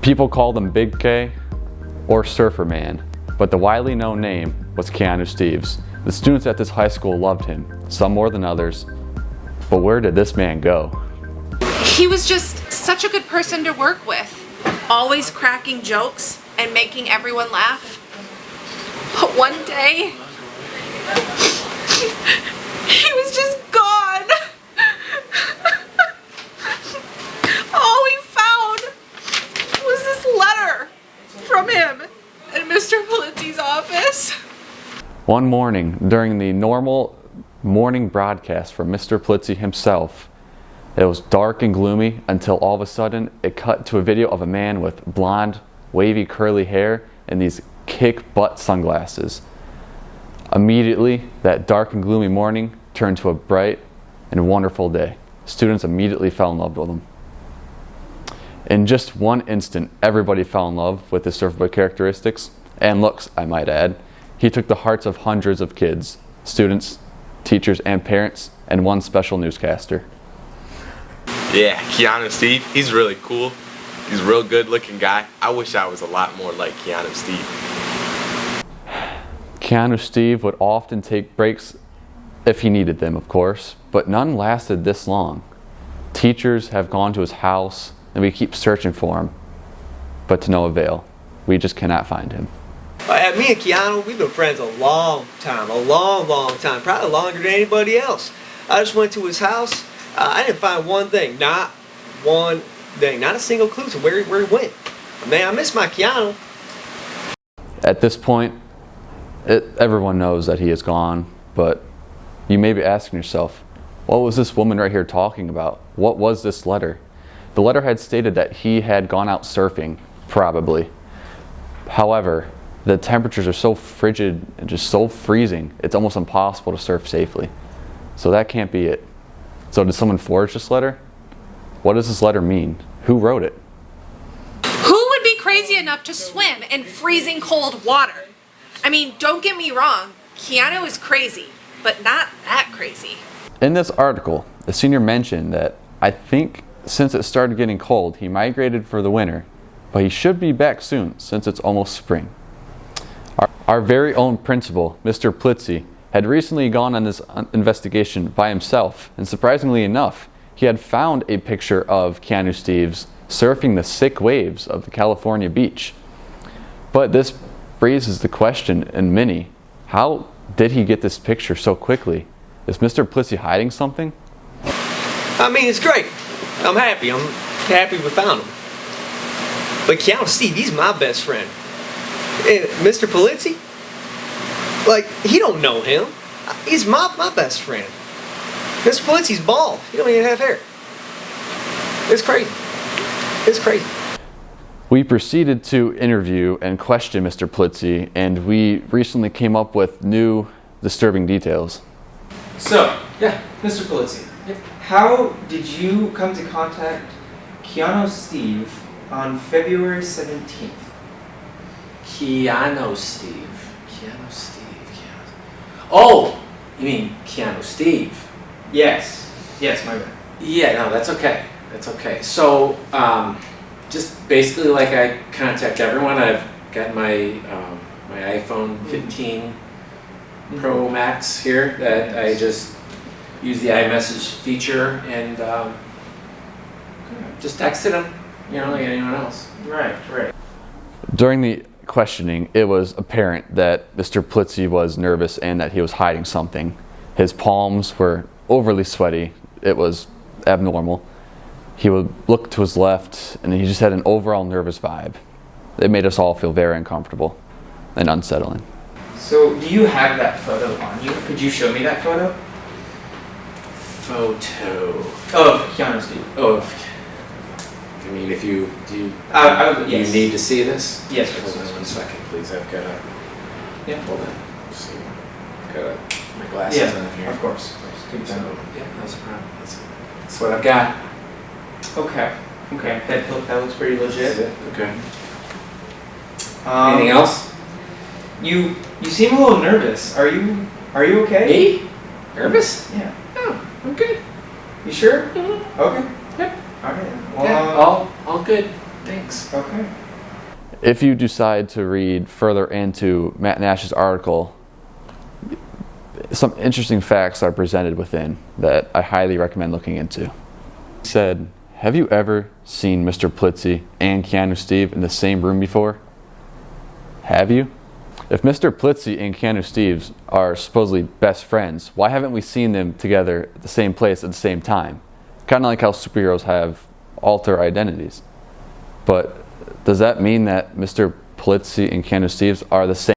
People called him Big K or Surfer Man, but the widely known name was Keanu Steves. The students at this high school loved him, some more than others. But where did this man go? He was just such a good person to work with, always cracking jokes and making everyone laugh. But one day, he was just gone. All we found was this letter from him in Mr. Polizzi's office. One morning, during the normal morning broadcast from Mr. Polizzi himself, it was dark and gloomy until all of a sudden it cut to a video of a man with blonde, wavy, curly hair and these kick-butt sunglasses. Immediately, that dark and gloomy morning turned to a bright and wonderful day. Students immediately fell in love with him. In just one instant, everybody fell in love with his surfboard characteristics and looks, I might add. He took the hearts of hundreds of kids, students, teachers, and parents, and one special newscaster. Yeah, Keanu Steve, he's really cool. He's a real good looking guy. I wish I was a lot more like Keanu Steve. Keanu Steve would often take breaks if he needed them, of course, but none lasted this long. Teachers have gone to his house and we keep searching for him, but to no avail. We just cannot find him. Me and Keanu, we've been friends a long time, probably longer than anybody else. I just went to his house. I didn't find one thing, not one thing, not a single clue to where he went. Man, I miss my Keanu. At this point, everyone knows that he is gone, but you may be asking yourself, what was this woman right here talking about? What was this letter? The letter had stated that he had gone out surfing, probably. However, the temperatures are so frigid and just so freezing, it's almost impossible to surf safely. So that can't be it. So did someone forge this letter? What does this letter mean? Who wrote it? Who would be crazy enough to swim in freezing cold water? I mean, don't get me wrong, Keanu is crazy, but not that crazy. In this article, the senior mentioned that I think since it started getting cold, he migrated for the winter, but he should be back soon since it's almost spring. Our very own principal, Mr. Polizzi, had recently gone on this investigation by himself, and surprisingly enough, he had found a picture of Keanu Steves surfing the sick waves of the California beach. But this raises the question in many, how did he get this picture so quickly? Is Mr. Polizzi hiding something? I mean, it's great. I'm happy we found him. But Keanu Steve, he's my best friend. And Mr. Polizzi, like, he don't know him. He's my best friend. Mr. Polizzi's bald. He don't even have hair. It's crazy. It's crazy. We proceeded to interview and question Mr. Polizzi, and we recently came up with new disturbing details. So, yeah, Mr. Polizzi, how did you come to contact Keanu Steve on February 17th? Keanu Steve. Oh, you mean Keanu Steve? Yes, my bad. Yeah, no, that's okay. So, just basically like I contact everyone. I've got my my iPhone 15 Pro Max here that I just use the iMessage feature and just texted him, like anyone else. Right. During the questioning, it was apparent that Mr. Polizzi was nervous and that he was hiding something. His palms were overly sweaty. It was abnormal. He would look to his left, and he just had an overall nervous vibe. It made us all feel very uncomfortable and unsettling. So, do you have that photo on you? Could you show me that photo? Photo of Keanu Steve. I mean, if you yes. You need to see this? Yes. Hold on 1 second, please. I've got a. Yeah. Hold on. Let's see. Got my glasses on here. Of course. Take So, time. yeah, that's a problem. That's what I've got. Okay. That looks pretty legit. That's it. Okay. Anything Anything else? You seem a little nervous. Are you okay? Me? Nervous? Yeah. Oh, I'm good. You sure? Mm-hmm. Okay. Yep. Alright. Yeah, all good. Thanks. Okay. If you decide to read further into Matt Nash's article, some interesting facts are presented within that I highly recommend looking into. He said, "Have you ever seen Mr. Plitzy and Keanu Steve in the same room before? Have you? If Mr. Plitzy and Keanu Steve are supposedly best friends, why haven't we seen them together at the same place at the same time? Kind of like how superheroes have alter identities. But does that mean that Mr. Plitzy and Keanu Steve are the same?"